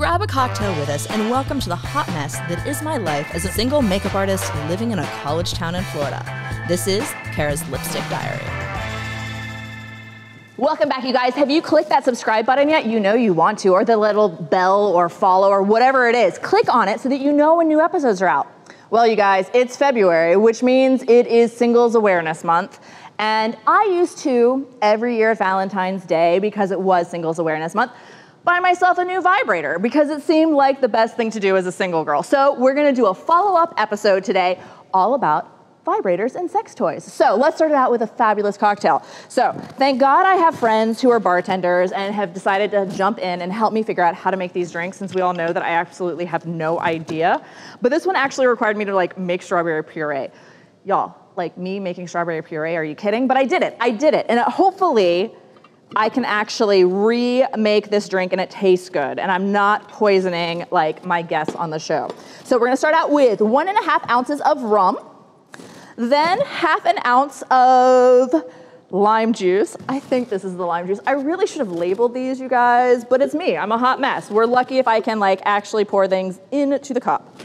Grab a cocktail with us and welcome to the hot mess that is my life as a single makeup artist living in a college town in Florida. This is Kara's Lipstick Diary. Welcome back, you guys. Have you clicked that subscribe button yet? You know you want to, or the little bell or follow or whatever it is. Click on it so that you know when new episodes are out. Well, you guys, it's February, which means it is Singles Awareness Month. And I used to, every year at Valentine's Day, because it was Singles Awareness Month, buy myself a new vibrator because it seemed like the best thing to do as a single girl. So we're gonna do a follow-up episode today all about vibrators and sex toys. So let's start it out with a fabulous cocktail. So thank God I have friends who are bartenders and have decided to jump in and help me figure out how to make these drinks, since we all know that I absolutely have no idea. But this one actually required me to make strawberry puree. Y'all, like me making strawberry puree, are you kidding? But I did it, and hopefully I can actually remake this drink and it tastes good, and I'm not poisoning like my guests on the show. So we're gonna start out with 1.5 ounces of rum, then 1/2 ounce of lime juice. I think this is the lime juice. I really should have labeled these, you guys, but it's me, I'm a hot mess. We're lucky if I can actually pour things into the cup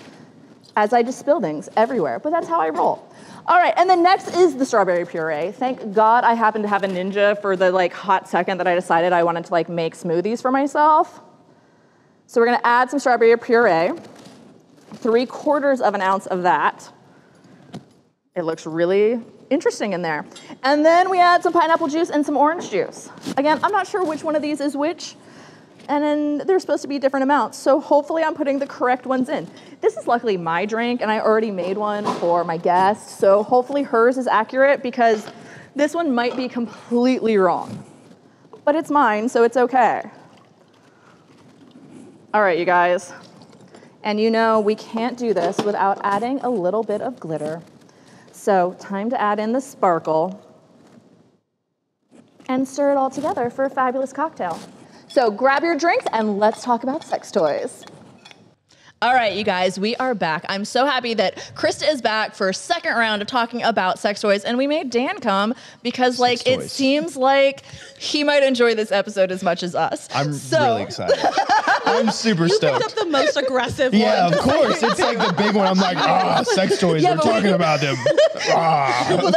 as I just spill things everywhere, but that's how I roll. All right, and then next is the strawberry puree. Thank God I happened to have a Ninja for the hot second that I decided I wanted to make smoothies for myself. So we're gonna add some strawberry puree, 3/4 ounce of that. It looks really interesting in there. And then we add some pineapple juice and some orange juice. Again, I'm not sure which one of these is which, and then they're supposed to be different amounts, so hopefully I'm putting the correct ones in. This is luckily my drink, and I already made one for my guest, so hopefully hers is accurate, because this one might be completely wrong. But it's mine, so it's okay. All right, you guys. And you know we can't do this without adding a little bit of glitter. So time to add in the sparkle and stir it all together for a fabulous cocktail. So grab your drinks and let's talk about sex toys. All right, you guys, we are back. I'm so happy that Crysta is back for a second round of talking about sex toys, and we made Dan come because it seems like he might enjoy this episode as much as us. I'm really excited. I'm super stoked. You picked up the most aggressive one. Yeah, of course. It's the big one. I'm like, sex toys. We're talking about them. Well,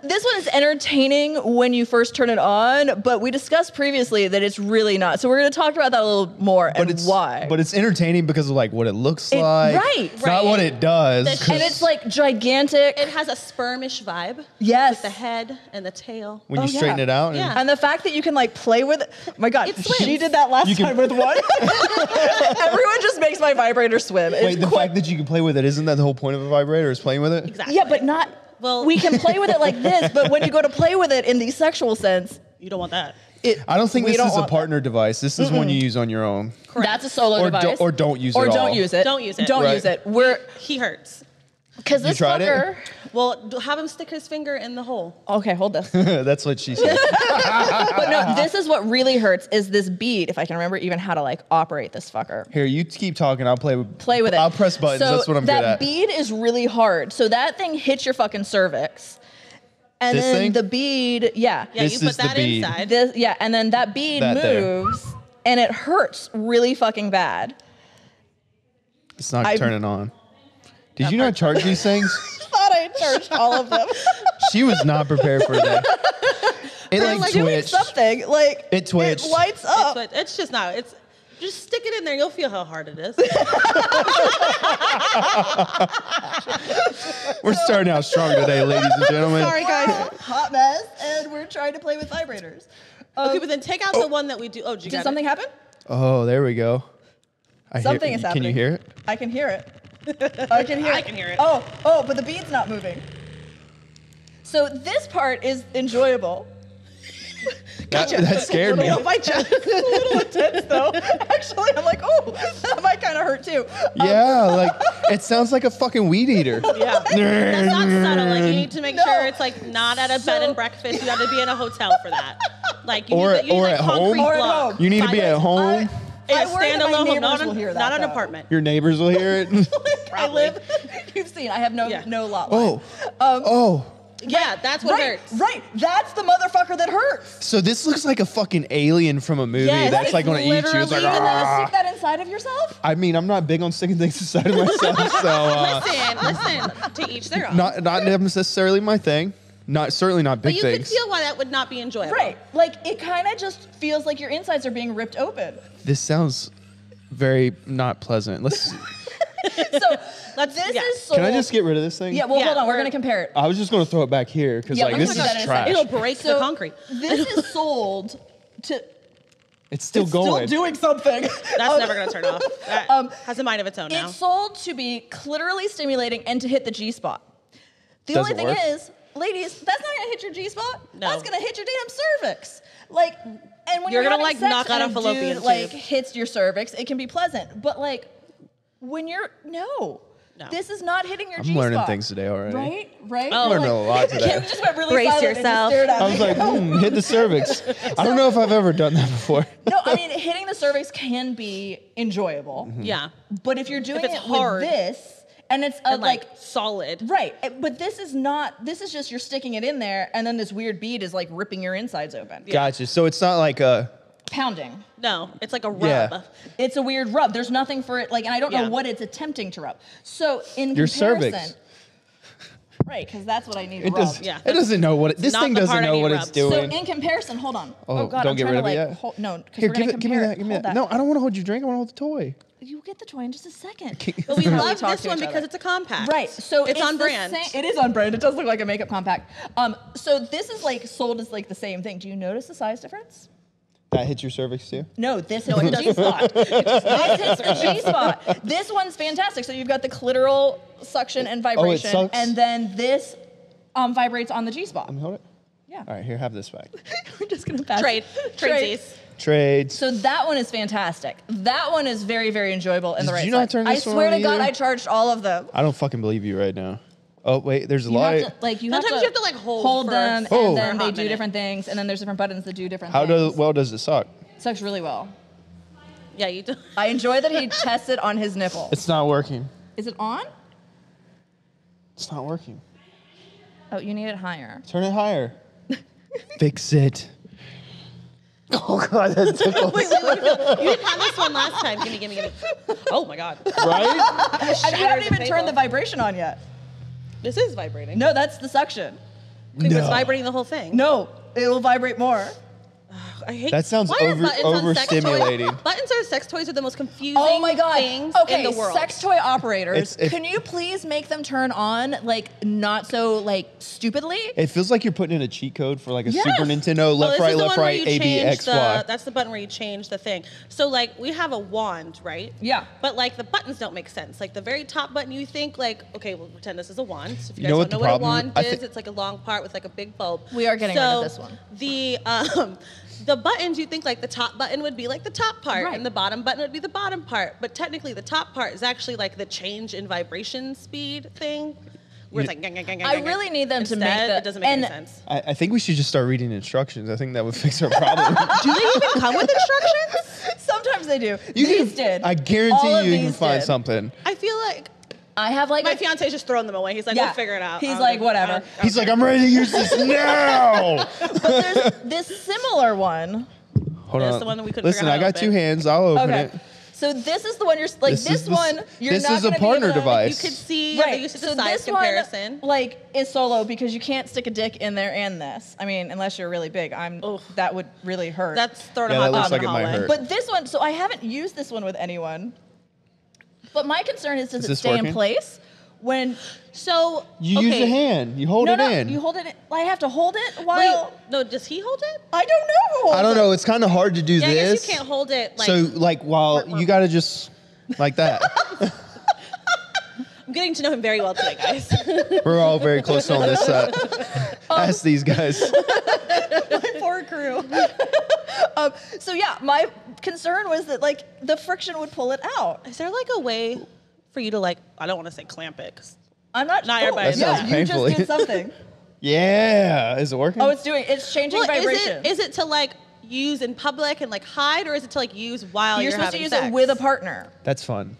this one is entertaining when you first turn it on, but we discussed previously that it's really not. So we're going to talk about that a little more why. But it's entertaining because of what it looks like. Right. Not what it does. And it's gigantic. It has a spermish vibe. Yes. With the head and the tail. When you straighten it out. Yeah. And the fact that you can play with it. Oh my God, she did that last time with one. Everyone just makes my vibrator swim. Wait, the fact that you can play with it, isn't that the whole point of a vibrator, is playing with it? Exactly. Yeah, but not. Well, we can play with it like this, but when you go to play with it in the sexual sense, you don't want that. I don't think this is a partner device. This is one you use on your own. Correct. That's a solo device. Or don't use it Or at all. don't use it. Don't use it. Don't use it. He hurts. Because this fucker. Well, have him stick his finger in the hole. Okay, hold this. That's what she said. But no, this is what really hurts, is this bead, if I can remember even how to operate this fucker. Here, you keep talking. I'll play with it. I'll press buttons. So that's what I'm good at. that bead is really hard. So that thing hits your fucking cervix. And then the bead, Yeah, you put that inside. And then that bead moves, and it hurts really fucking bad. It's not turning on. Did you not charge these things? I thought I charged all of them. She was not prepared for that. It twitched. Something it twitched. It lights up. It's just not. Just stick it in there. You'll feel how hard it is. We're starting out strong today, ladies and gentlemen. Sorry, guys. Hot mess, and we're trying to play with vibrators. Okay, but then take out the one that we do. Oh, did something happen? Oh, there we go. Something is happening. Can you hear it? I can hear it. I can hear it. Oh, but the bead's not moving. So this part is enjoyable. Gotcha. That scared me. My chest is a little intense, though. Actually, I'm like, oh, that might kind of hurt too. Yeah, it sounds like a fucking weed eater. Yeah, that's not subtle. You need to make sure it's not at a bed and breakfast. You have to be in a hotel for that. Or at home. You need to be at home. It's standalone home, not an apartment. Your neighbors will hear it. I live. You've seen. I have no lot line. Oh. Yeah, that's what hurts. Right, that's the motherfucker that hurts. So this looks like a fucking alien from a movie Yes, that's like going to eat you. It's like, You're gonna stick that inside of yourself? I mean, I'm not big on sticking things inside of myself, so Listen, to each their own. not necessarily my thing. Certainly not big but you things. can feel why that would not be enjoyable. Right, like it kind of just feels like your insides are being ripped open. This sounds very not pleasant. Let's. This is sold. Can I just get rid of this thing? Yeah, well, hold on. We're going to compare it. I was just going to throw it back here because like this is trash. It'll break the concrete. This is sold to. It's still going. Still doing something. That's never going to turn off. That has a mind of its own now. It's sold to be clitorally stimulating and to hit the G-spot. The Does only it thing work? is, ladies, that's not going to hit your G-spot. No. That's going to hit your damn cervix. Like, and when You're you're gonna, having like, sex knock out and a fallopian dude, like, tube. hits your cervix, it can be pleasant. But like, when you're No. this is not hitting your I'm G-spot. learning things today already. Right? I'm learning a lot today. Kim just went really Brace silent and just yourself. stared at I was me. like, hit the cervix. I don't know if I've ever done that before. No, I mean, hitting the cervix can be enjoyable. Yeah. But if you're doing it's it hard with this, and it's a, And like solid. right, but this is not, this is just you're sticking it in there, and then this weird bead is like ripping your insides open. Gotcha. So it's not like a. Pounding. No, it's like a rub. Yeah. It's a weird rub. There's nothing for it, like, and I don't know Yeah. what it's attempting to rub. So in Your comparison, cervix. right, because that's what I need It rubbed. does. Yeah, It doesn't know what this not thing the doesn't part I know need what it's rubbed. So doing. in comparison, hold on. Oh, God, don't I'm get trying rid to of it like, yet. hold, no, because Here, we're gonna give me compare. that. Give me Hold that. No, I don't want to hold your drink. I want to hold the toy. You get the toy in just a second. But we That's how love talk this to one each because other. it's a compact. Right, so it's on the brand. It is on brand. It does look like a makeup compact. So this is like sold as like the same thing. Do you notice the size difference? That hits your cervix too. No, this hits the G-spot. This hits the G-spot. This one's fantastic. So you've got the clitoral suction and vibration, sucks? and then this vibrates on the G-spot. Let me hold it. Yeah. All right, here, have this back. We're just gonna pass. Trade. Trade. Tradesies. Trades. So that one is fantastic. That one is very, very enjoyable in the Did right you not side. turn this I one swear on to God, either? I charged all of them. I don't fucking believe you right now. Oh wait, there's a You light. have to, like, Sometimes you have to, like, hold for them, Oh. and then for a they hot do minute. different things, and then there's different buttons that do different How things. well does it suck? Sucks really well. Yeah, you do. I enjoy that he tests it on his nipple. It's not working. Is it on? It's not working. Oh, you need it higher. Turn it higher. Fix it. Oh God, that tickles. You didn't have this one last time. Gimme. Oh my God. Right? And you haven't even turned the vibration on yet. This is vibrating. No, that's the suction. It's No. vibrating the whole thing. No, it will vibrate more. I hate That sounds why are buttons on sex toys- overstimulating. Buttons on sex toys are the most confusing Oh my God. things Okay, in the world. sex toy operators, It's- can you please make them turn on, like, not so, like, stupidly? It feels like you're putting in a cheat code for like a Yes. Super Nintendo. Oh, Left, this right, is the left, one where right. you A, B, change X, Y. That's the button where you change the thing. So like we have a wand, right? Yeah. But like the buttons don't make sense. Like the very top button, you think like, okay, we'll pretend this is a wand. So if you You guys know what don't know the what a problem- wand I is, think- it's like a long part with like a big bulb. We are getting rid of this one. The buttons, you think like the top button would be like the top part Right. and the bottom button would be the bottom part. But technically the top part is actually like the change in vibration speed thing. Where it's like, gang, gang, gang, gang, I gang, really gang. need them to make Instead, the- it doesn't make any and- sense. I think we should just start reading instructions. I think that would fix our problem. Do they even come with instructions? Sometimes they do. You These can, did. I All guarantee of you can these find did. something. I feel like I have, like, my a- fiance's just throwing them away. He's like, Yeah. we'll figure it out. He's I don't like, think- whatever. I don't- He's like, I'm ready to use this now. But there's this similar one. Hold That's on. the one that we couldn't Listen, figure out I how got to 2 open. hands. I'll open Okay. it. So this is the one you're like. This one you're this not is a gonna be partner able to- device. You could see Right. the use of the So size this comparison. one, like, is solo because you can't stick a dick in there and this. I mean, unless you're really big. That would really hurt. That's throwing Yeah, a that hot looks bomb like in it the might hallway. hurt. But this one, so I haven't used this one with anyone. But my concern is, does Is it this stay in working? place when? So You okay. use a hand. You hold No, it no, in. you hold it. I have to hold it Wait, while. no, does he hold it? I don't know. Who holds I don't it. know. It's kind of hard to do Yeah, I this. guess you can't hold it. Like, So like while you got to just like that. I'm getting to know him very well today, guys. We're all very close on this set. Ask these guys. Poor crew. So yeah, my concern was that, like, the friction would pull it out. Is there like a way for you to like? I don't want to say clamp it. 'Cause I'm not. Not everybody That sounds you painfully. just did something. Yeah. Is it working? Oh, it's changing well, vibration. is it to like use in public and like hide, or is it to like use while You're you're supposed to having use sex? it with a partner. That's fun.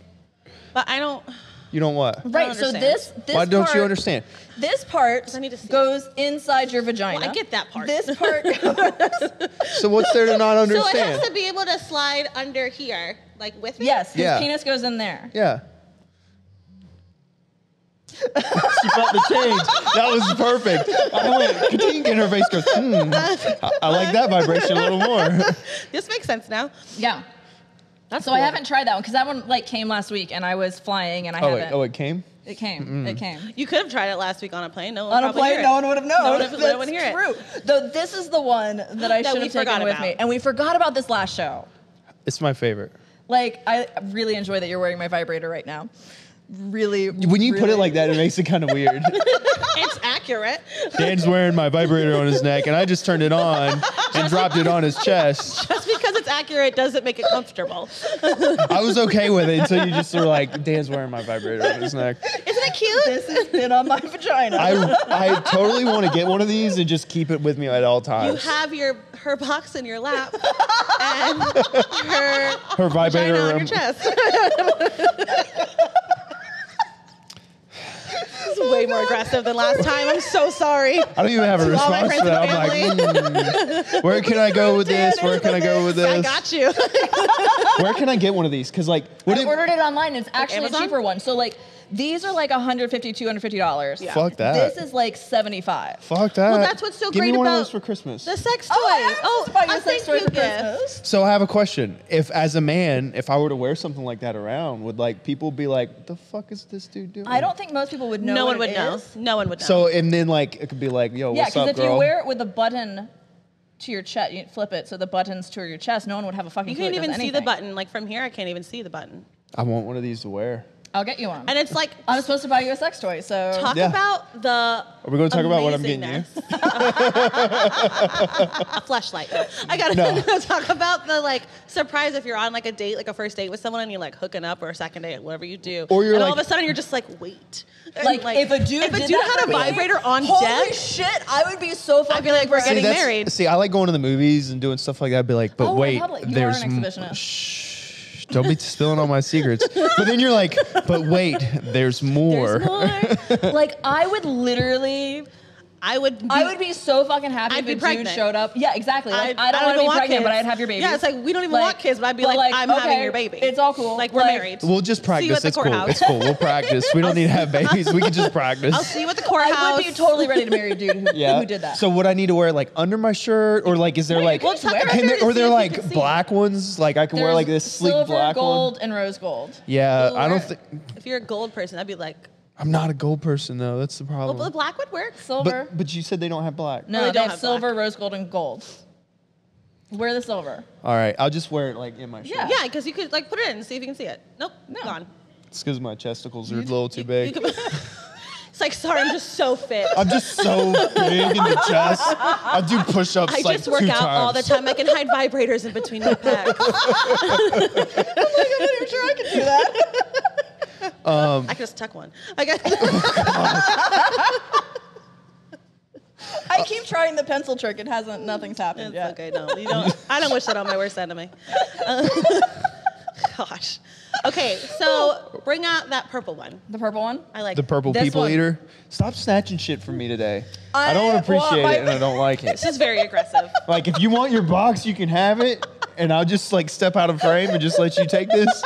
But I don't. You don't what? Right. So this Why don't part, you understand? This part I need to see goes inside your vagina. Well, I get that part. This part goes. So what's there to not So understand? it has to be able to slide under here, like with it? Yes, his Yeah. penis goes in there. Yeah. She felt the change. That was perfect. I went, ka-tink, and her face goes, I like that vibration a little more. This makes sense now. Yeah. That's So cool. I haven't tried that one because that one like came last week and I was flying and I haven't. Oh, it came? It came. It came. You could have tried it last week on a plane. No one On a probably plane, hear it. no one would have known. No one would That's hear it. true. Though this is the one that I That should we have taken forgot with about. me, and we forgot about this last show. It's my favorite. Like I really enjoy that you're wearing my vibrator right now. Really. When you put it really- like that, it makes it kind of weird. It's accurate. Dan's wearing my vibrator on his neck, and I just turned it on and dropped it on his chest. Just because it's accurate doesn't make it comfortable. I was okay with it until you just were like, Dan's wearing my vibrator on his neck. Isn't it cute? This has been on my vagina. I totally want to get one of these and just keep it with me at all You times. have her box in your lap and her vibrator vagina on your room. chest. This is way more aggressive than last time. I'm so sorry. I don't even have a all my response to friends that. and I'm like, where can I go with this? Where can I go with I this? got you. Where can I get one of these? Because like, I ordered it online. It's actually a Amazon? cheaper one. So like these are like $150, $250. Yeah. fuck that. This is like $75. Fuck that. Well, that's what's so Give great me one about of those for Christmas. The sex toy. Oh, I buy you a sex toy for thank you, gift. Christmas. So I have a question. If as a man, if I were to wear something like that around, would like people be like, what the fuck is this dude doing? I don't think most people would know. No what one would it know. is. No one would know. So and then like it could be like, yo, Yeah, what's up, because if girl? you wear it with a button to your chest, you flip it so the buttons to your chest. No one would have a fucking. you clue can't it does even see the anything. button. Like from here, I can't even see the button. I want one of these to wear. I'll get you one. And it's like, I was supposed to buy you a sex toy, so talk Yeah. about the Are we going to talk about what I'm getting you? A fleshlight. I gotta No. talk about the like surprise if you're on like a date, like a first date with someone, and you're like hooking up or a second date, whatever you do. Or you're and like- all of a sudden you're just like, wait. And, like, if a dude did that had for a me, vibrator on holy deck, shit, I would be so fucking. I'd be like, we're impressed. getting married. See, I like going to the movies and doing stuff like that. I'd be like, but Oh, in wait, public. You are there's an exhibitionist. Shh, don't be spilling all my secrets. But then you're like, but wait, there's more. There's more. Like I would literally. I would be so fucking happy I'd if be a dude pregnant. showed up. Yeah, exactly. Like, I don't even want to be want pregnant, but kids. I'd have your baby. Yeah, it's like we don't even want kids, but I'd be like, I'm having your baby. It's all cool. Like we're married. We'll just See you practice. at the It's cool. courthouse. It's cool. We'll practice. We don't need to have babies. We can just practice. I'll see you at the courthouse. I would be totally ready to marry a dude who did that. So would I need to wear like under my shirt, or like is there like well, tuck it can under there, to or see there if you like can see. black ones? Like I can wear like this sleek silver, black gold, one. and rose gold. Yeah, I don't Or think If you're a gold person, I'd be like, I'm not a gold person though. That's the well, problem. the black would work. Silver. but you said they don't have black. No, they they don't have have silver, rose gold, and gold. Wear the silver. All right, I'll just wear it like in my shirt. Yeah. Yeah, because you could like put it in and see if you can see it. Nope, No. gone. It's because my testicles are a little too big. It's like, sorry, I'm just so fit. I'm just so big in the chest. I do push-ups I like just work 2 out all the times. time. I can hide vibrators in between my pecs. I'm not even sure I can do that. I can just tuck one. I keep trying the pencil trick. It hasn't. Nothing's happened It's yet. okay, no. You don't. I don't wish that on my worst enemy. Gosh. Okay, so bring out that purple one. The purple one. I like The purple This people one. eater. Stop snatching shit from me today. I don't I appreciate want it and I don't like it. This is very aggressive. Like if you want your box, you can have it, and I'll just like step out of frame and just let you take this.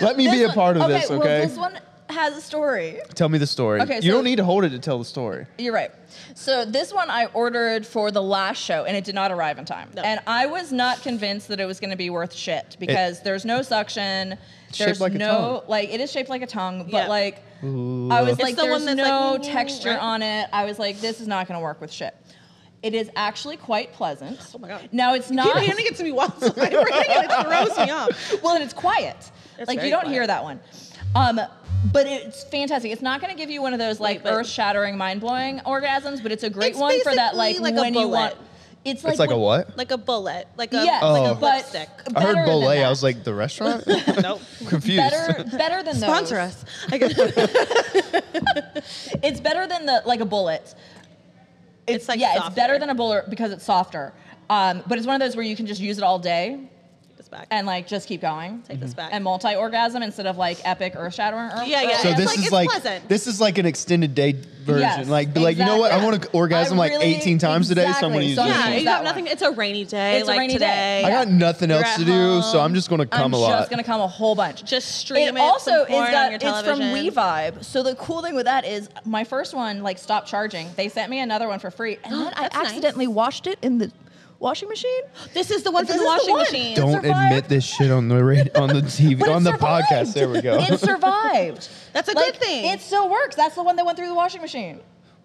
Let me be a part of this, okay? Well, this one has a story. Tell me the story. Okay, you so- don't need to hold it to tell the story. You're right. So this one I ordered for the last show, and it did not arrive in time. No. And I was not convinced that it was going to be worth shit because there's no suction. It's There's shaped like a no tongue. like it is shaped like a tongue, but Yeah. like I was like, the there's one that's no like, texture right? on it. I was like, this is not going to work with shit. It is actually quite pleasant. Oh my God. Now it's not. Keep handing it to me while it's vibrating, and it throws me off. Well, and it's quiet. It's Like you very don't quiet. hear that one. But it's fantastic. It's not going to give you one of those like Wait, but- earth-shattering, mind-blowing orgasms, but it's a great It's one for that like, basically like a when you want. bullet. It's It's like a when- what? Like a bullet. Like a, Yes, like a Oh. but lipstick. I heard better than Bolay. I that. was like, the restaurant? Nope. Confused. better than those. Sponsor us. It's better than the like a bullet. It's like yeah, softer. it's better than a bullet because it's softer. But it's one of those where you can just use it all day. this back. And like just keep going. Take this back. And multi-orgasm instead of like epic earth-shattering. Yeah. So It's pleasant. this is like an extended day version. Yes, like you know what? I want to orgasm like 18 times today, so I'm gonna use this. Yeah, use you that have nothing. one. It's a rainy day. It's a like rainy today. day. I got nothing else to do, so I'm just gonna come a lot. I'm just gonna come a whole bunch. Just stream it. Also, some is porn on that your it's from television. WeVibe. So the cool thing with that is my first one like stopped charging. They sent me another one for free, and then I That's nice. accidentally washed it in the washing machine. This is the one from This the is the washing one. machine. Don't survived. admit this shit on the on the TV, But it on the survived. podcast. There we go. It survived. That's a Like, good thing. It still works. That's the one that went through the washing machine.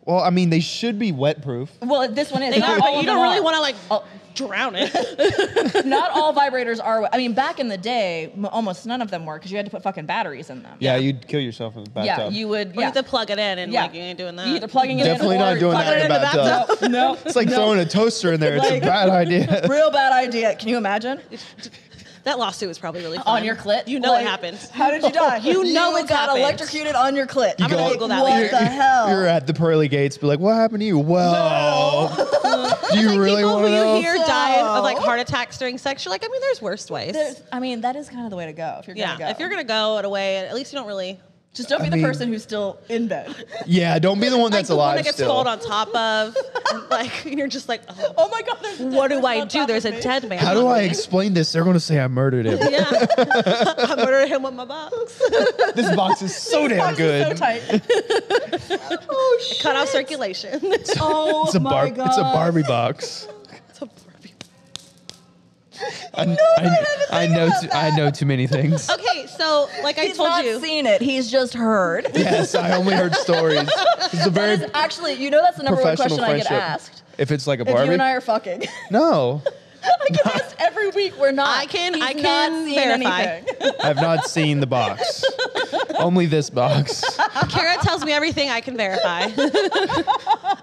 Well, I mean, they should be wet proof. Well, this one is. They Not are, all but of you them don't really are. want to like drown it. Not all vibrators are. I mean, back in the day, almost none of them were because you had to put fucking batteries in them. Yeah, you'd kill yourself in the bathtub. Yeah, you would. You Yeah. have to plug it in, and Yeah. like you ain't doing that. You either plugging it Definitely in or not doing plugging that it in the bathtub. No, It's like throwing a toaster in there. It's Like- a bad idea. real bad idea. Can you imagine? That lawsuit was probably really fun. On your clit? You know Like, what happened. How did you die? You know it it's got happened. electrocuted on your clit. You I'm gonna go- Google that what later. the hell? You're at the pearly gates, be like, what happened to you? Well, do you really People want to who know? you hear die of like heart attacks during sex, you're like, I mean, there's worse ways. I mean, that is kind of the way to go if you're Yeah, gonna go. if you're gonna go at a way, at least you don't really. just don't be I the mean- person who's still in bed. Yeah, don't be the one that's like the one alive that gets still. called on top of, and like and you're just like, oh, Oh my God! There's a dead what do person I on do? top There's of a me. dead man. How do on I me. explain this? They're going to say I murdered him. Yeah, I murdered him with my box. This box is so damn Box is good. so tight. Oh shit! Cut off circulation. Oh It's a my God! It's a Barbie box. It's a Barbie. I know too many things. Okay, so like I He's told not you, seen it. He's just heard. Yes, I only heard stories. It's a very Actually, you know that's the number one professional question I get friendship. asked. If it's like a If you Barbie, and I are fucking. no, I get asked every week. We're not. I can He's verify. not seen anything. I have not seen the box. Only this box. Kara tells me everything I can verify.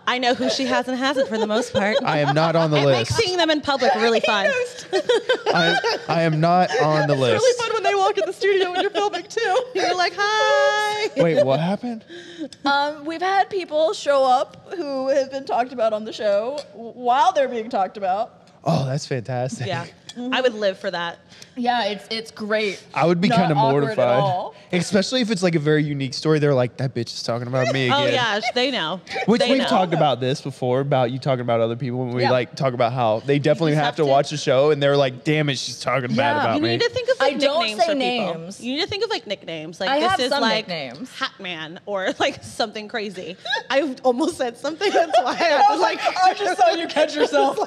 I know who she has and hasn't for the most part. I am not on the It makes list. seeing them in public really fun. I am not on the list. Really fun when they walk in the studio when you're filming too. You're like, hi. Wait, what happened? We've had people show up who have been talked about on the show while they're being talked about. Oh, that's fantastic. Yeah, I would live for that. Yeah, it's great. I would be Not kind of awkward at mortified. all. Especially if it's like a very unique story. They're like, that bitch is talking about me again. Oh yeah, they know. Which They we've know. talked about this before, about you talking about other people when we Yeah. like talk about how they definitely You have have to to- watch the show and they're like, damn it, she's talking bad Yeah. about You me. need to think of like I don't nicknames say for people. names. You need to think of like nicknames. Like I this have is some like nicknames. Hatman or like something crazy. I almost said something. That's why I had to like. I just saw you catch yourself.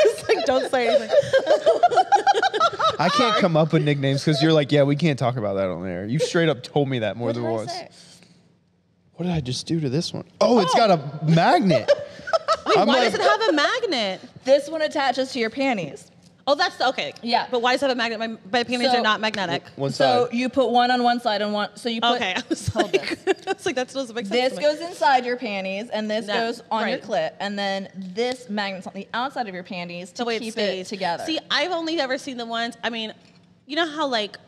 It's like don't say anything. I can't come up with nicknames because you're like, yeah, we can't talk about that on air. You straight up told me that more than once. What did I just do to this one? Oh, it's got a magnet. Wait, I'm why like- does it have a magnet? This one attaches to your panties. Oh, that's okay. Yeah. But why does it have a magnet? My panties So- are not magnetic. One So side. you put one on one side and one. So you put. Okay, I was hold like, this. I was like, that doesn't make sense. This to me. goes inside your panties, and this No, goes on your right. clit, and then this magnet's on the outside of your panties to So wait, keep stays. it together. See, I've only ever seen the ones. I mean, you know how like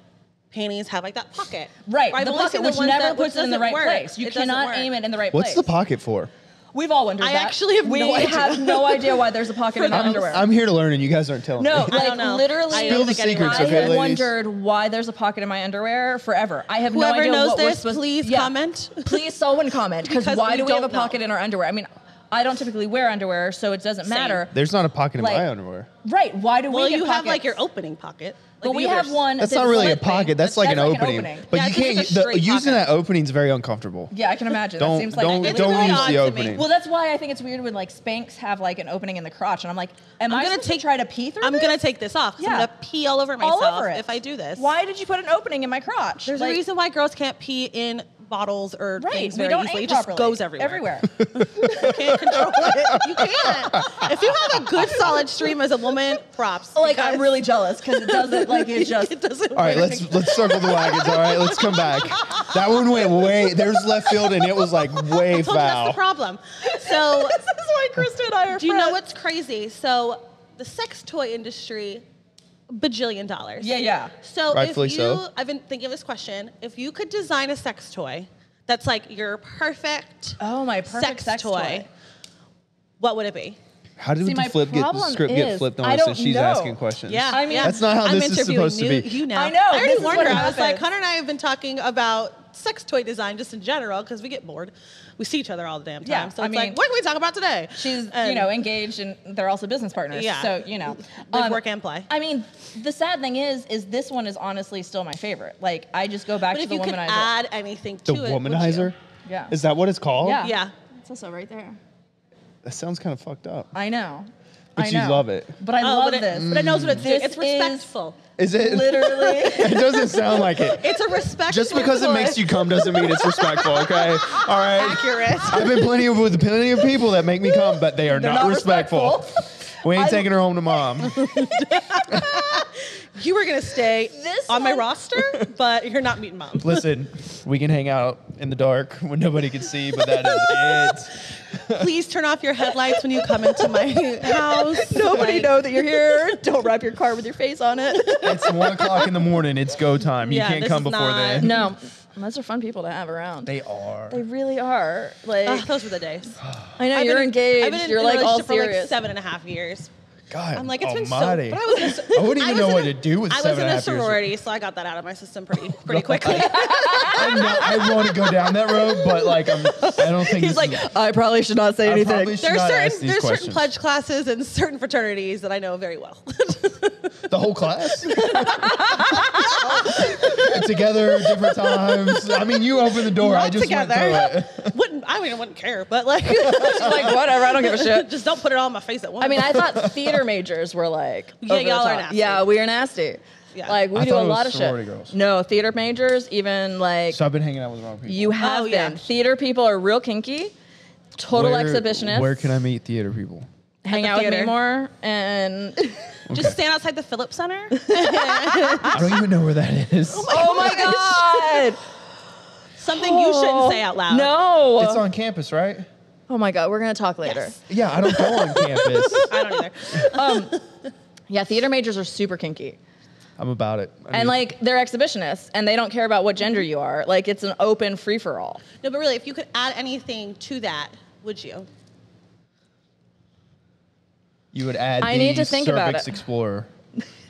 panties have like that pocket, right, I've the only pocket, seen the which ones never that- puts it in the doesn't right work. place. You It doesn't cannot work. aim it in the right What's place. the pocket for? We've all wondered I that. actually have we no idea. have no idea why there's a pocket in our underwear. I'm here to learn and you guys aren't telling no, me. I like don't know. literally, I Spill don't the think anyone- secrets, I okay, have ladies? wondered why there's a pocket in my underwear forever. I have no Whoever idea knows what we're this, supposed please yeah. comment. Please, someone comment because Because why we do we have a don't know. pocket in our underwear? I mean, I don't typically wear underwear, so it doesn't matter. There's not a pocket in Like- my underwear. Right? Why do Well, we get you have like pockets? your opening pocket. But Like, we you have one. That's not really a split thing. pocket. That's like an opening. But Yeah, you it's just can't. like a straight Using pocket. that opening is very uncomfortable. Yeah, I can imagine. Don't that seems like don't It's don't really use odd the to me. opening. Well, that's why I think it's weird when like Spanx have like an opening in the crotch, and I'm like, am I gonna supposed to try to pee through I'm this? gonna take this off. 'Cause I'm Yeah. gonna pee all over All myself over it. if I do this. Why did you put an opening in my crotch? There's Like, a reason why girls can't pee in bottles or Right, things we very don't easily. aim It just properly. goes everywhere. Everywhere. You can't control it. You can't. If you have a good solid stream as a woman, props. Like because I'm really jealous because it doesn't like it just. it doesn't All right, work. let's circle the wagons. All right, let's come back. That one went way. There's left field, and it was like way I told you that's foul. the problem. So This is why Crysta and I are do you know friends. what's crazy? So the sex toy industry, bajillion dollars. Yeah. So Rightfully if you, so. I've been thinking of this question. If you could design a sex toy that's like your perfect Oh, my perfect sex toy. what would it be? How did See, the script get flipped on I us don't and she's know. asking questions? Yeah, I mean, that's not how I'm this is supposed to be. You now. I know, I already this is warned what her. I was like, happens. Hunter and I have been talking about sex toy design just in general because we get bored. We see each other all the damn time. Yeah, So I it's mean, like, what can we talk about today? She's, And- engaged, and they're also business partners. Yeah. So, you know. Live, work, and play. I mean, the sad thing is this one is honestly still my favorite. Like, I just go back But to if the you could Womanizer. add anything The to it, would you? Womanizer? Yeah. Is that what it's called? Yeah. Yeah. It's also right there. That sounds kind of fucked up. I know. But I you know. love it. But I love but it, this. But it knows what it's doing. This It's respectful. Is it? Literally. It doesn't sound like it. It's a respectful Just because it toy. makes you come doesn't mean it's respectful, okay? All right. Accurate. I've been with plenty of people that make me come, but they are They're not not respectful. We ain't taking her home to mom. You were going to stay This on my one- roster, but you're not meeting mom. Listen, we can hang out in the dark when nobody can see, but that is it. Please turn off your headlights when you come into my house. Nobody Like, know that you're here. Don't wrap your car with your face on it. It's 1 o'clock in the morning. It's go time. You Yeah, can't this come is before not- then. No. Those are fun people to have around. They are. They really are. Like, Those were the days. I know I've you're been in- engaged. I've been in You're a like all relationship serious. for like 7.5 years. God I'm like, it's been so. almighty. But I was in a, I wouldn't even know what to do with I 7.5 was in a years. sorority, so I got that out of my system pretty quickly. I want to go down that road, but like I don't think He's this like, is, I probably should not say I anything. probably should There's not ask certain these there's certain questions. pledge classes and certain fraternities that I know very well. The whole class? Together at different times. I mean, you open the door. Not I just together. went through it. I wouldn't care, but like, She's like, whatever, I don't give a shit. just don't put it all in my face at once. I mean, I thought theater majors were like, Yeah, over the y'all are top. nasty. Yeah, we are nasty. Yeah. Like, we I do thought a it was lot of sorority shit. girls. No, theater majors, even like, So I've been hanging out with the wrong people. you have yeah. been. Theater people are real kinky, total exhibitionists. Where can I meet theater people? hang the out with me theater. more and just stand outside the Phillips Center. I don't even know where that is. oh my god, Something you shouldn't say out loud. no, It's on campus, right? oh my god, we're gonna talk later. Yes. Yeah, I don't go on campus. I don't either. Yeah, theater majors are super kinky. I'm about it. I And mean, like they're exhibitionists and they don't care about what gender you are. Like it's an open free for all. No, but really, if you could add anything to that, would you? you would add I the need to think about Cervix it. Explorer.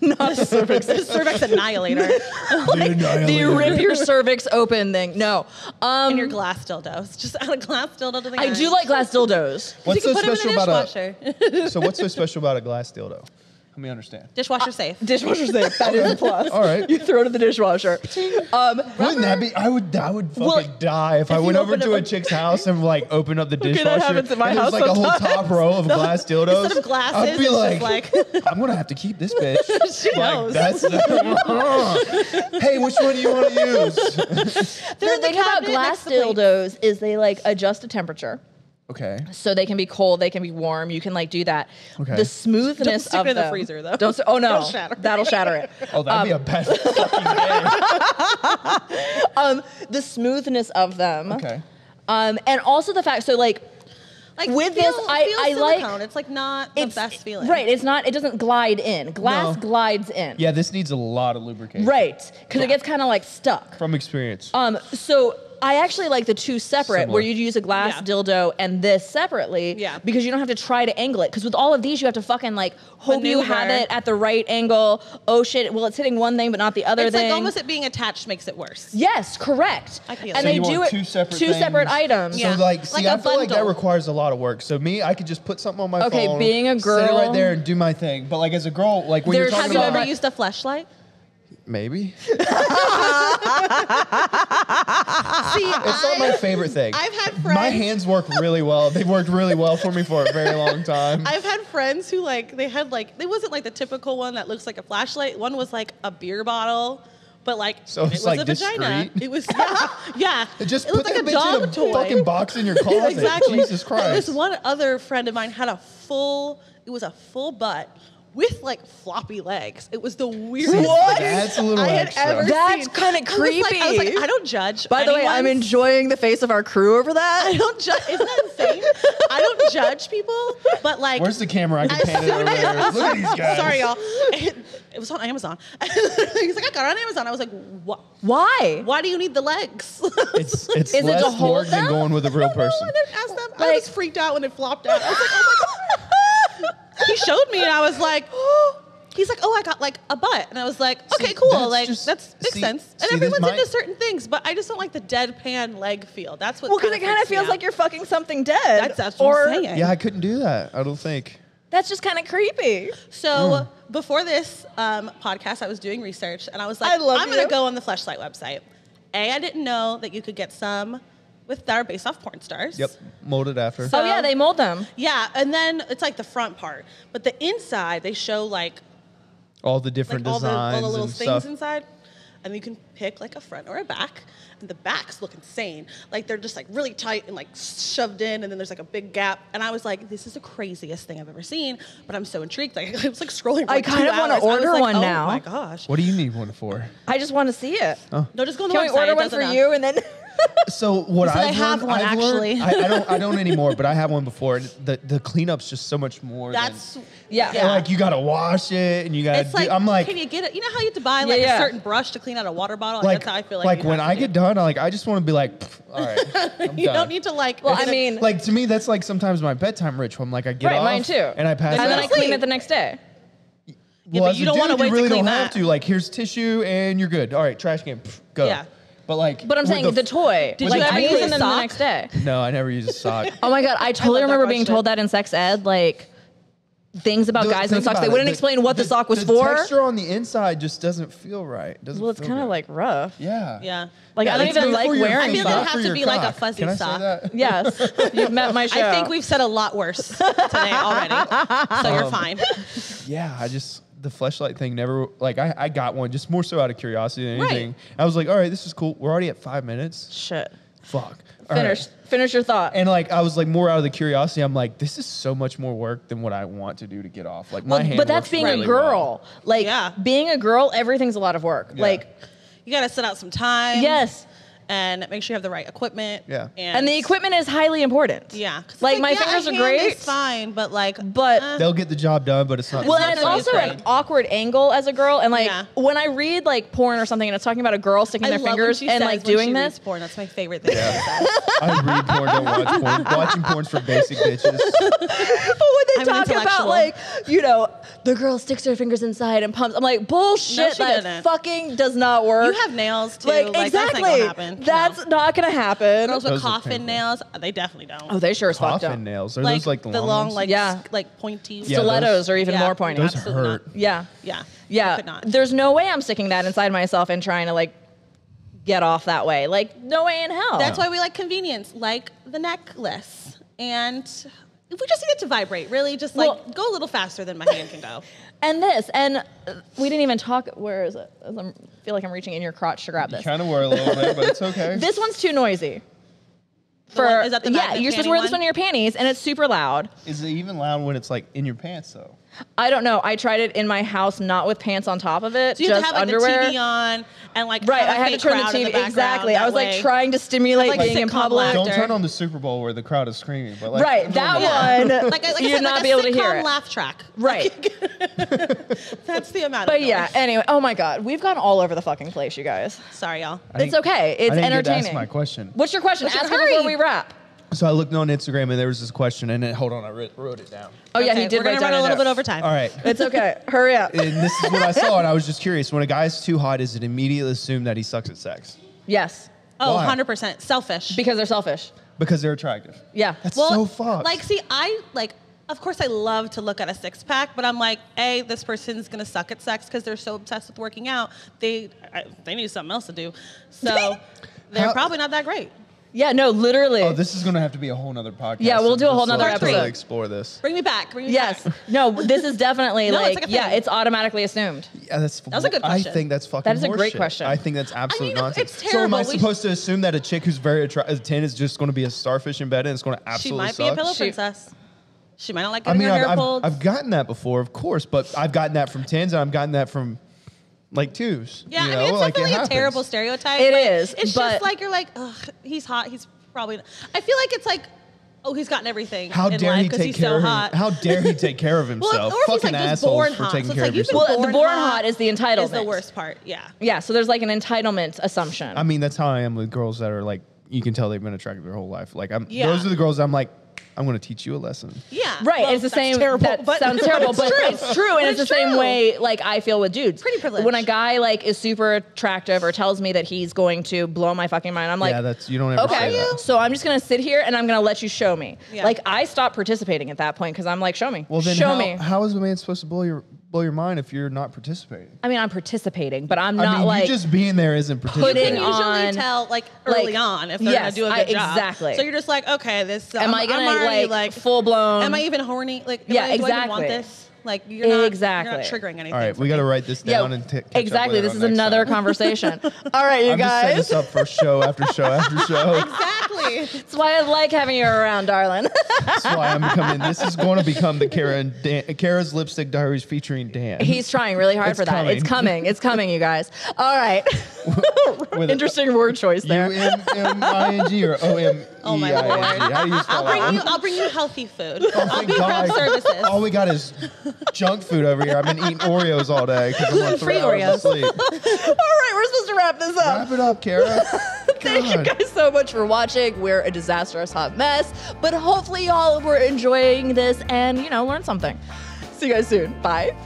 Not the cervix. The cervix annihilator The rip your cervix open thing. No. and your glass dildos. Just add a glass dildo to the I end. do like glass dildos. What's You so can put them in special the about dishwasher. So what's so special about a glass dildo? Let me understand. Dishwasher safe. Dishwasher safe. That is a plus. All right. You throw it in the dishwasher. Wouldn't that be? I would fucking Well, die if I you went over open to up a chick's house and like open up the that dishwasher. happens at my and house there's like a whole sometimes. top row of glass dildos. Instead of glasses, I'd be it's like, just like I'm gonna have to keep this bitch. she Like knows. that's hey, which one do you want to use? The in the thing about cabinet glass next to plates. dildos is they like adjust the temperature. Okay. So they can be cold, they can be warm. You can like do that. Okay. The smoothness Don't stick of it in the them. freezer, though. Don't. Oh no, It'll shatter. that'll shatter it. Oh, that'd be a bad fucking day. The smoothness of them. Okay. And also the fact. So like with this, I like. silicone. It's like not the best feeling. Right. It's not. It doesn't glide in. Glass No. glides in. Yeah, this needs a lot of lubrication. Right. Because it gets kind of like stuck. From experience. So I actually like the two separate, Similar. where you use a glass Yeah. dildo and this separately. Yeah. Because you don't have to try to angle it. Because with all of these, you have to fucking like hope you Maneuver. have it at the right angle. Oh shit! Well, it's hitting one thing but not the other It's thing. like almost it being attached makes it worse. Yes, correct. I feel and that. they you do want it two separate two separate things? items. Yeah. So like, see, Like I a feel like that bundle. requires a lot of work. So me, I could just put something on my Okay, phone. being a sit it girl- right there and do my thing. But like as a girl, like when There's- you're Have talking you about ever used a fleshlight? maybe. See, It's not my favorite thing. I've had friends. My hands work really well. They've worked really well for me for a very long time. I've had friends who like they had like it wasn't like the typical one that looks like a flashlight. One was like a beer bottle, but like So it it's, was like, a vagina. discreet? It was yeah. Just it put looked that like a bitch in dog a toy. fucking box in your closet. Exactly. Jesus But Christ. this one other friend of mine had a full. It was a full butt with like floppy legs. It was the weirdest. What? thing That's a little I had extra. ever That's seen. kinda I was like, creepy. I don't judge. By the way, I'm anyone's- enjoying the face of our crew over I that. don't judge. Isn't that insane? I don't judge people, but like. Where's the camera? I can as pan it soon over there. as- Look at these guys. Sorry, y'all. It was on Amazon. He's like, I got it on Amazon. I was like, what? Why? Why do you need the legs? It's Is it to less hold work than them? going with a real No, person. I didn't ask them. I Like- was freaked out when it flopped out. I was like, oh my god. he showed me, and I was like, he's like, oh, I got like a butt. And I was like, okay, cool. That makes sense. And everyone's into certain things, but I just don't like the deadpan leg feel. That's what. Well, because it kind of feels like you're fucking something dead. That's what I'm saying. Yeah, I couldn't do that. I don't think. That's just kind of creepy. So before this podcast, I was doing research, and I was like, I'm going to go on the Fleshlight website. I didn't know that you could get some that are based off porn stars. Yep, molded after. So, yeah, they mold them. Yeah, and then it's like the front part. But the inside, they show like all the different designs all the little and things stuff. inside. And you can pick like a front or a back. And the backs look insane. Like they're just like really tight and like shoved in, and then there's like a big gap. And I was like, this is the craziest thing I've ever seen. But I'm so intrigued. Like I was like scrolling for I kind of want to order one now. Oh my gosh. What do you need one for? I just want to see it. Oh. No, just go on the Can website. we order one for you and then... So what I have one actually. I don't anymore, but I have one before. And the cleanup's just so much more. Yeah. Like you gotta wash it and you gotta. It's like, I'm like, can you get it? You know how you have to buy like a certain brush to clean out a water bottle? Like that's how I feel like when I get done, I just want to be like, all right, I'm you done. don't need to like. Well, I mean, like to me, that's like sometimes my bedtime ritual. I'm like, I get off, mine too, and I pass and out. then I clean it the next day. Yeah, but you don't want to wait you really to clean don't that. have to. Like, here's tissue, and you're good. All right, trash can, go. Yeah. But I'm saying the toy. Did like, you ever I use clean a them sock? the next day. No, I never use a sock. Oh my God, I totally remember being told that in sex ed, like things about guys in socks. They wouldn't explain what the sock was for. The texture on the inside just doesn't feel right. Well, it's kind of like rough. Yeah. Yeah. Like I don't even like wearing I feel like it socks. has to be like a fuzzy Can I sock. say that? Yes, you've met my show. I think we've said a lot worse today already, so you're fine. Yeah, the Fleshlight thing never, like, I got one just more so out of curiosity than anything. I was like, all right, this is cool. We're already at 5 minutes. Shit. Fuck. All Finish your thought. And like, I was like more out of the curiosity. I'm like, this is so much more work than what I want to do to get off. Like my hand but that's works being really a girl. well. Like being a girl, everything's a lot of work. Yeah. Like you got to set out some time. Yes. And make sure you have the right equipment. Yeah. And the equipment is highly important. Yeah. Like my fingers are great. It's fine, but like. They'll get the job done, but it's not. Well, and it's also an awkward angle as a girl. And like when I read like porn or something and it's talking about a girl sticking their fingers and like doing this. Porn. That's my favorite thing. Yeah. I read porn, don't watch porn. Watching porn's for basic bitches. But when they talk about like, you know, the girl sticks her fingers inside and pumps, I'm like, bullshit, that fucking does not work. You have nails too. Like exactly. that's not gonna happen. That's not gonna happen. Girls with coffin nails, they definitely don't. Oh, they sure as fuck don't. Coffin nails. Are those like the long, ones? like pointy stilettos are even more pointy. Those hurt. Yeah. I could not. There's no way I'm sticking that inside myself and trying to like get off that way. Like no way in hell. That's why we like convenience, like the necklace. And if we just need it to vibrate, really just like go a little faster than my hand can go. And we didn't even talk. Where is it? I feel like I'm reaching in your crotch to grab this. You kind of were a little bit, but it's okay. This one's too noisy. Is that the you're supposed to wear this one in your panties, and it's super loud. Is it even loud when it's like in your pants though? I don't know. I tried it in my house, not with pants on top of it, so you just have to have underwear. Like the TV on and like right. I had to turn the TV exactly. I was like trying to stimulate being in public. Don't turn on the Super Bowl where the crowd is screaming. But like, right, that one. like you'd not be able to hear it. Laugh track. Right. That's the amount. But yeah. Anyway, oh my God, we've gone all over the fucking place, you guys. Sorry, y'all. It's okay. It's entertaining. That's my question. What's your question? Ask it before we wrap. So I looked on Instagram and there was this question, and hold on, I wrote it down. Oh yeah, he did. We're gonna run a little bit over time. All right, it's okay. Hurry up. And this is what I saw, and I was just curious. When a guy's too hot, is it immediately assumed that he sucks at sex? Yes. Oh, Why? 100%. Selfish. Because they're selfish. Because they're attractive. Yeah. That's so fucked. Like, see, of course I love to look at a six pack, but I'm like, this person's gonna suck at sex because they're so obsessed with working out. They need something else to do, so they're probably not that great. Yeah, no, literally. Oh, this is going to have to be a whole nother podcast. Yeah, we'll do a whole nother episode. To explore this. Bring me back. Yes. No, this is definitely No, it's it's automatically assumed. Yeah, that was a good question. I think that's fucking That is a great horseshit. question. I think that's absolute nonsense. it's terrible. So am I supposed to assume that a chick who's very attractive 10 is just going to be a starfish in bed and it's going to absolutely suck? She might be a pillow princess. She might not like getting her hair pulled. I've gotten that before, of course, but I've gotten that from 10s and I've gotten that from like 2s. Yeah, you I know? mean, it's like, definitely it a terrible stereotype. It is, It's but just like, you're like, ugh, he's hot. He's probably. I feel like it's like, he's gotten everything. How in dare life he take he's care so of him? hot. How dare he take care of himself? Well, or if he's fucking like just assholes born for hot. taking So it's care like of you've been yourself. Well, the born hot is the entitlement. Is the worst part. Yeah. Yeah, so there's like an entitlement assumption. I mean, that's how I am with girls that are like, you can tell they've been attracted their whole life. Like, those are the girls I'm like, I'm going to teach you a lesson. Yeah. Right. Well, it's the that's same. Terrible, that but sounds terrible, but it's true. And it's the same way like I feel with dudes. Pretty privileged. When a guy like is super attractive or tells me that he's going to blow my fucking mind, I'm like, Yeah, you don't ever say that. So I'm just going to sit here and I'm going to let you show me. Yeah. Like I stopped participating at that point because I'm like, show me. Well, then show me. how is a man supposed to blow your mind if you're not participating? I mean, I'm participating, but I'm not like you just being there isn't participating. You can usually tell like early on if they're gonna do a good job. Exactly. So you're just like, okay, this. Am I gonna like full blown? Am I even horny? Like, Yeah, do I even exactly. want this? Like, you're not Exactly. You're not triggering anything. All right, we got to write this down and catch exactly. up This later is on next another time. conversation. All right, you I'm just guys. setting this up for show after show after show. Exactly. That's why I like having you around, darling. That's why I'm becoming. This is going to become the Kara's Lipstick Diaries featuring Dan. He's trying really hard for that. coming. It's coming. It's coming, you guys. All right. Interesting word choice there. UMMING or OMEING? Oh my Lord. How do you spell that? I'll bring you healthy food. Oh, I'll thank be God. prep services. All we got is junk food over here. I've been eating Oreos all day because I'm on 3 Gluten-free hours of sleep. All right, we're supposed to wrap this up. Wrap it up, Kara. Thank you guys so much for watching. We're a disastrous hot mess, but hopefully y'all were enjoying this and, learn something. See you guys soon. Bye.